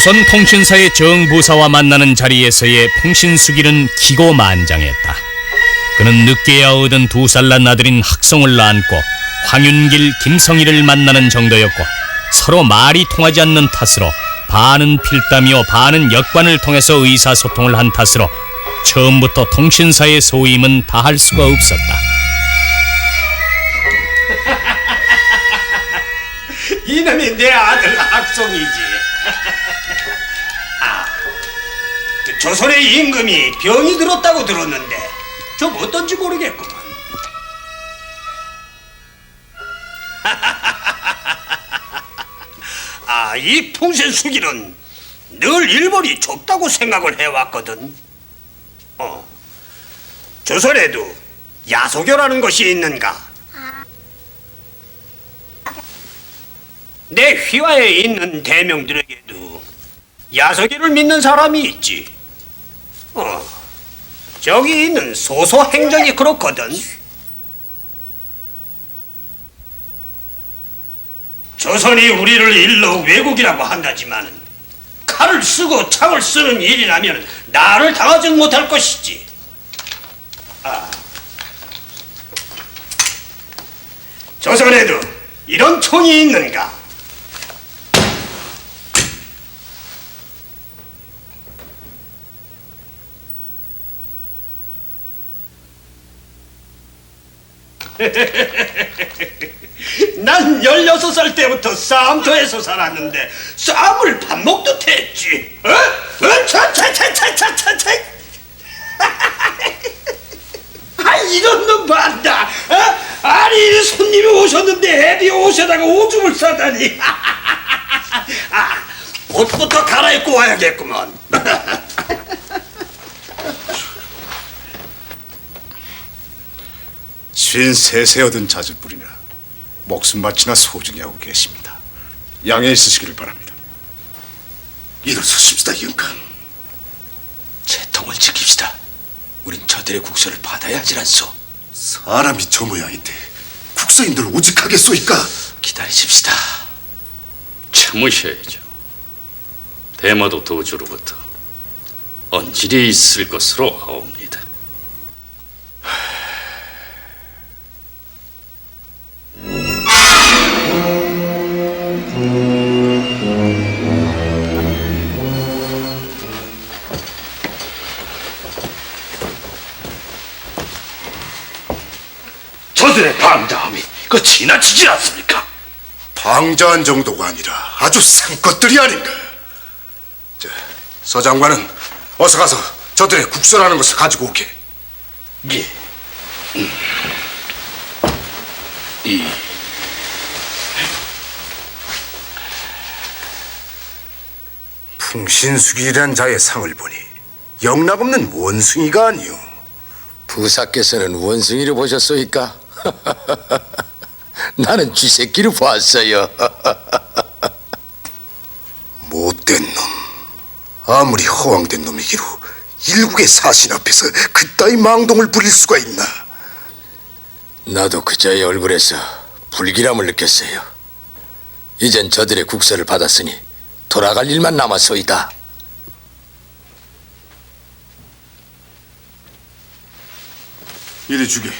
조선통신사의 정부사와 만나는 자리에서의 풍신수길은 기고만장했다. 그는 늦게야 얻은 2살 난 아들인 학성을 안고 황윤길, 김성희를 만나는 정도였고, 서로 말이 통하지 않는 탓으로 반은 필담이요 반은 역관을 통해서 의사소통을 한 탓으로 처음부터 통신사의 소임은 다할 수가 없었다. 이놈이 내 아들 학성이지. 조선의 임금이 병이 들었다고 들었는데 좀 어떤지 모르겠구만. 이 풍신수길은 늘 일본이 좁다고 생각을 해왔거든. 조선에도 야소교라는 것이 있는가? 내 휘하에 있는 대명들에게도 야소교를 믿는 사람이 있지. 저기 있는 소소행정이 그렇거든. 조선이 우리를 일러 왜곡이라고 한다지만은 칼을 쓰고 창을 쓰는 일이라면 나를 당하지 못할 것이지. 조선에도 이런 총이 있는가? 난 16살 때부터 싸움터에서 살았는데 싸움을 밥 먹듯 했지. 이런 놈 봤다. 아니 손님이 오셨는데 애비 옷에다가 오줌을 싸다니. 옷부터 갈아입고 와야겠구먼. 쉰세세 얻은 자주뿔이나 목숨 바치나 소중히 하고 계십니다. 양해 있으시기를 바랍니다. 일어서십시다, 영감. 채통을 지킵시다. 우린 저들의 국서를 받아야 하질 않소. 사람이 저 모양인데 국서인들 오직하겠소이까? 기다리십시다. 참으셔야죠. 대마도 도주로부터 언질이 있을 것으로 아옵니다. 저들의 방자함이 그 지나치지 않습니까? 방자한 정도가 아니라 아주 상것들이 아닌가. 서장관은 어서 가서 저들의 국서라는 것을 가지고 오게. 예. 풍신수길이란 자의 상을 보니 영락없는 원숭이가 아니오. 부사께서는 원숭이를 보셨소이까? 나는 쥐새끼를 보았어요. 못된 놈, 아무리 허황된 놈이기로 일국의 사신 앞에서 그따위 망동을 부릴 수가 있나. 나도 그자의 얼굴에서 불길함을 느꼈어요. 이젠 저들의 국서를 받았으니 돌아갈 일만 남았소이다. 이리 주게.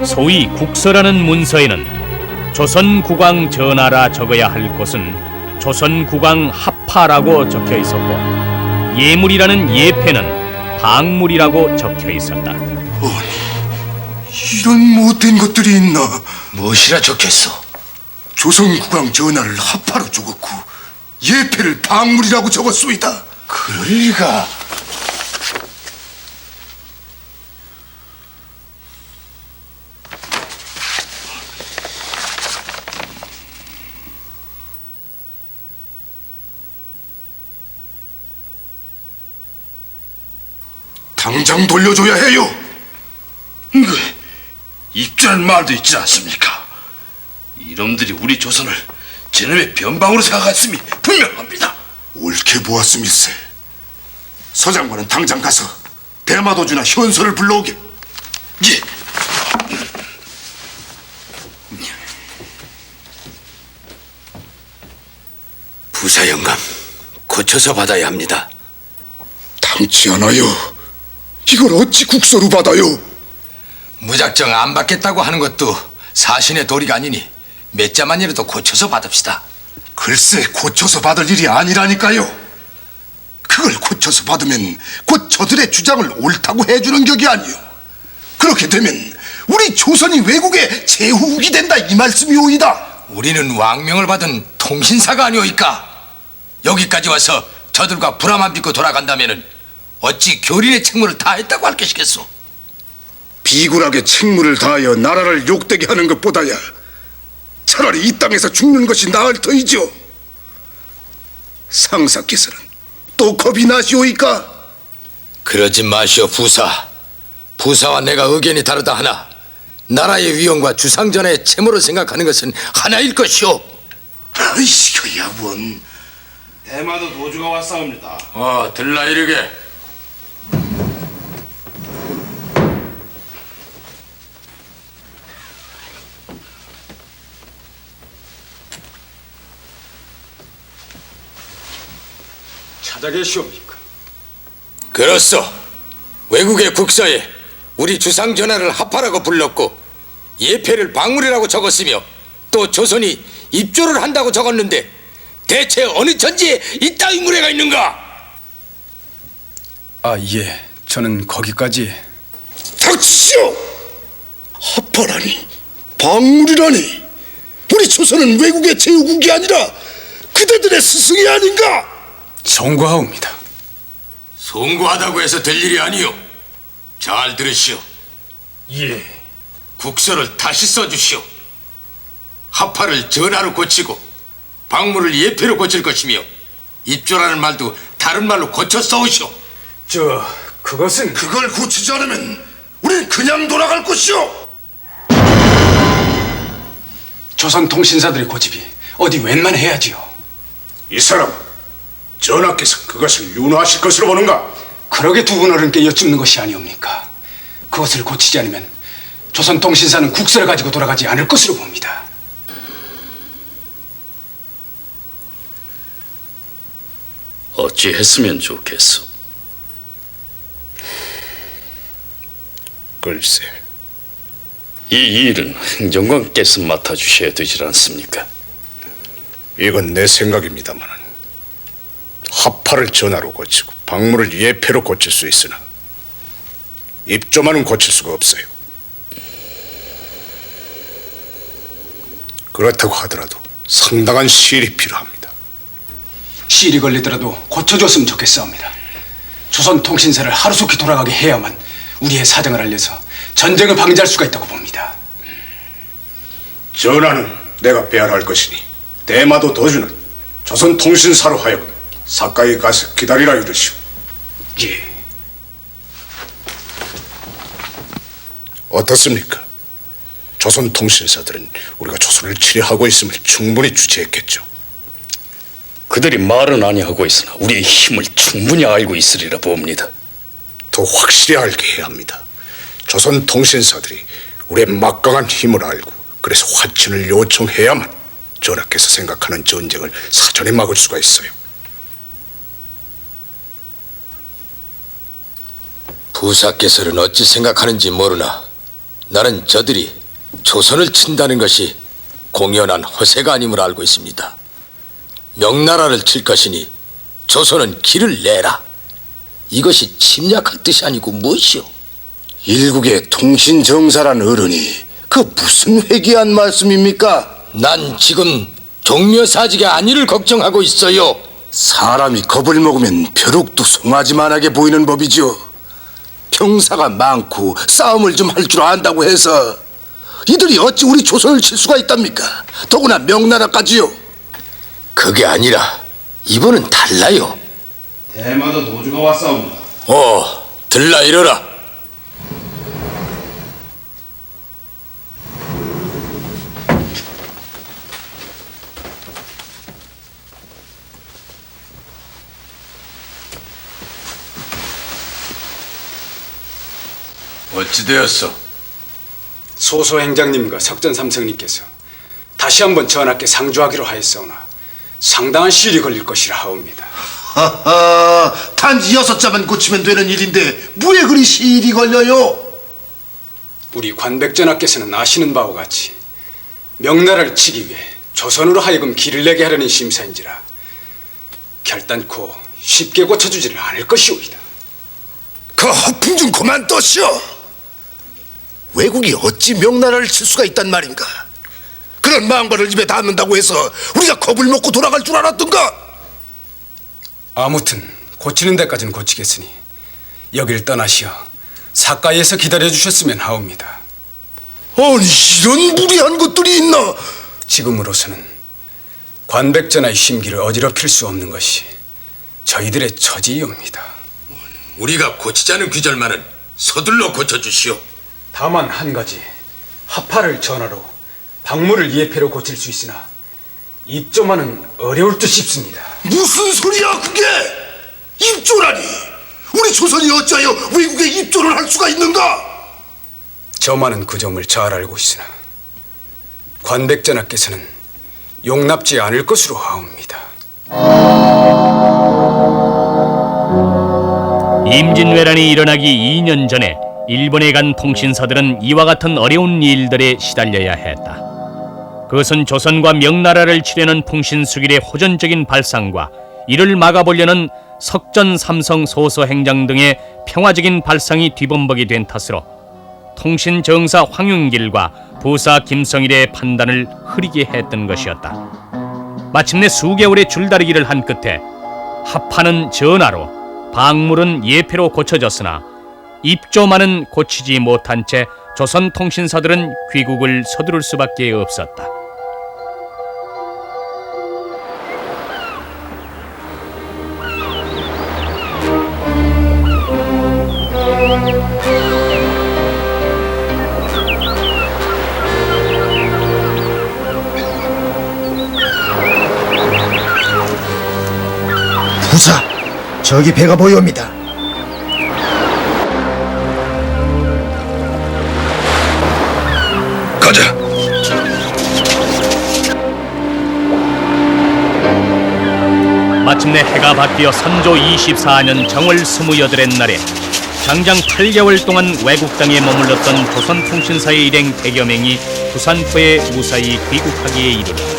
소위 국서라는 문서에는 조선국왕 전하라 적어야 할 곳은 조선국왕 하파라고 적혀 있었고, 예물이라는 예패는 방물이라고 적혀 있었다. 아니, 이런 못된 것들이 있나? 무엇이라 적혔소? 조선국왕 전하를 하파로 죽었고 예패를 방물이라고 적었소이다. 그럴 리가. 당장 돌려줘야 해요. 입주할 말도 있지 않습니까? 이놈들이 우리 조선을 제놈의 변방으로 생각했음이 분명합니다. 옳게 보았음일세. 서장관은 당장 가서 대마도주나 현서를 불러오게. 예. 부사 영감, 고쳐서 받아야 합니다. 당치 않아요. 이걸 어찌 국서로 받아요? 무작정 안 받겠다고 하는 것도 사신의 도리가 아니니 몇 자만이라도 고쳐서 받읍시다. 글쎄, 고쳐서 받을 일이 아니라니까요. 그걸 고쳐서 받으면 곧 저들의 주장을 옳다고 해주는 격이 아니요. 그렇게 되면 우리 조선이 외국의 제후국이 된다 이 말씀이오이다. 우리는 왕명을 받은 통신사가 아니오이까. 여기까지 와서 저들과 불화만 빚고 돌아간다면은 어찌 교린의 책무를 다했다고 할 것이겠소. 비굴하게 책무를 다하여 나라를 욕되게 하는 것보다야 차라리 이 땅에서 죽는 것이 나을 터이죠. 상사께서는 또 겁이 나시오이까? 그러지 마시오 부사. 부사와 내가 의견이 다르다 하나 나라의 위엄과 주상전의 채무로 생각하는 것은 하나일 것이오. 아이씨야 원. 대마도 도주가 왔사옵니다. 들라 이르게. 찾아 계시옵니까? 그렇소. 외국의 국서에 우리 주상전하를 합하라고 불렀고 예패를 방울이라고 적었으며 또 조선이 입조를 한다고 적었는데 대체 어느 천지에 이따위 무례가 있는가? 예. 저는 거기까지. 닥치시오. 합하라니 방울이라니. 우리 조선은 외국의 제후국이 아니라 그대들의 스승이 아닌가? 송구하옵니다. 송구하다고 해서 될 일이 아니오. 잘 들으시오. 예. 국서를 다시 써주시오. 합하를 전하로 고치고 방물을 예패로 고칠 것이며 입조라는 말도 다른 말로 고쳐 써오시오. 그것은 그걸 고치지 않으면 우린 그냥 돌아갈 것이오. 조선 통신사들의 고집이 어디 웬만해야지요. 이 사람, 전하께서 그것을 윤호하실 것으로 보는가? 그러게 두 분 어른께 여쭙는 것이 아니옵니까? 그것을 고치지 않으면 조선 통신사는 국서를 가지고 돌아가지 않을 것으로 봅니다. 어찌 했으면 좋겠소? 글쎄, 이 일은 행정관께서 맡아주셔야 되질 않습니까? 이건 내 생각입니다만 합파를 전하로 고치고 방물을 예패로 고칠 수 있으나 입조만은 고칠 수가 없어요. 그렇다고 하더라도 상당한 시일이 필요합니다. 시일이 걸리더라도 고쳐줬으면 좋겠사옵니다. 조선 통신사를 하루속히 돌아가게 해야만 우리의 사정을 알려서 전쟁을 방지할 수가 있다고 봅니다. 전하는 내가 배알할 것이니 대마도 도주는 조선 통신사로 하여금 사가에 가서 기다리라 이르시오. 예. 어떻습니까? 조선 통신사들은 우리가 조선을 치려하고 있음을 충분히 주체했겠죠. 그들이 말은 아니하고 있으나 우리의 힘을 충분히 알고 있으리라 봅니다. 더 확실히 알게 해야 합니다. 조선 통신사들이 우리의 막강한 힘을 알고 그래서 화친을 요청해야만 전하께서 생각하는 전쟁을 사전에 막을 수가 있어요. 부사께서는 어찌 생각하는지 모르나 나는 저들이 조선을 친다는 것이 공연한 허세가 아님을 알고 있습니다. 명나라를 칠 것이니 조선은 길을 내라. 이것이 침략할 뜻이 아니고 무엇이오? 일국의 통신정사란 어른이 그 무슨 회귀한 말씀입니까? 난 지금 종묘사직의 안위를 걱정하고 있어요. 사람이 겁을 먹으면 벼룩도 송아지만하게 보이는 법이죠. 병사가 많고 싸움을 좀 할 줄 안다고 해서 이들이 어찌 우리 조선을 칠 수가 있답니까? 더구나 명나라까지요. 그게 아니라 이번은 달라요. 대마도 도주가 왔사옵니다. 들라 이러라. 어찌 되었어? 소소 행장님과 석전 삼성님께서 다시 한번 전하께 상주하기로 하였사오나 상당한 시일이 걸릴 것이라 하옵니다. 하하, 단지 6자만 고치면 되는 일인데 왜 그리 시일이 걸려요? 우리 관백전하께서는 아시는 바와 같이 명나라를 치기 위해 조선으로 하여금 길을 내게 하려는 심사인지라 결단코 쉽게 고쳐주지를 않을 것이오이다. 그 허풍 좀 그만 떠시오. 외국이 어찌 명나라를 칠 수가 있단 말인가? 그런 망발을 입에 담는다고 해서 우리가 겁을 먹고 돌아갈 줄 알았던가? 아무튼 고치는 데까지는 고치겠으니 여길 떠나시어 사가에서 기다려주셨으면 하옵니다. 아니, 이런 무리한 것들이 있나? 지금으로서는 관백전하의 심기를 어지럽힐 수 없는 것이 저희들의 처지이옵니다. 우리가 고치자는 귀절만은 서둘러 고쳐주시오. 다만 한 가지, 하파를 전하로 박무를 이해패로 고칠 수 있으나 입조만은 어려울 듯 싶습니다. 무슨 소리야 그게? 입조라니? 우리 조선이 어찌하여 외국에 입조를 할 수가 있는가? 저만은 그 점을 잘 알고 있으나 관백전하께서는 용납지 않을 것으로 하옵니다. 임진왜란이 일어나기 2년 전에 일본에 간 통신사들은 이와 같은 어려운 일들에 시달려야 했다. 그것은 조선과 명나라를 치려는 통신수길의 호전적인 발상과 이를 막아보려는 석전, 삼성, 소서 행장 등의 평화적인 발상이 뒤범벅이 된 탓으로 통신정사 황윤길과 부사 김성일의 판단을 흐리게 했던 것이었다. 마침내 수개월의 줄다리기를 한 끝에 하파는 전하로, 박물은 예패로 고쳐졌으나 입조만은 고치지 못한 채 조선 통신사들은 귀국을 서두를 수밖에 없었다. 부사, 저기 배가 보여옵니다. 가자. 마침내 해가 바뀌어 선조 24년 정월 28의 날에 장장 8개월 동안 외국 땅에 머물렀던 조선통신사의 일행 100여 명이 부산포에 무사히 귀국하기에 이르렀다.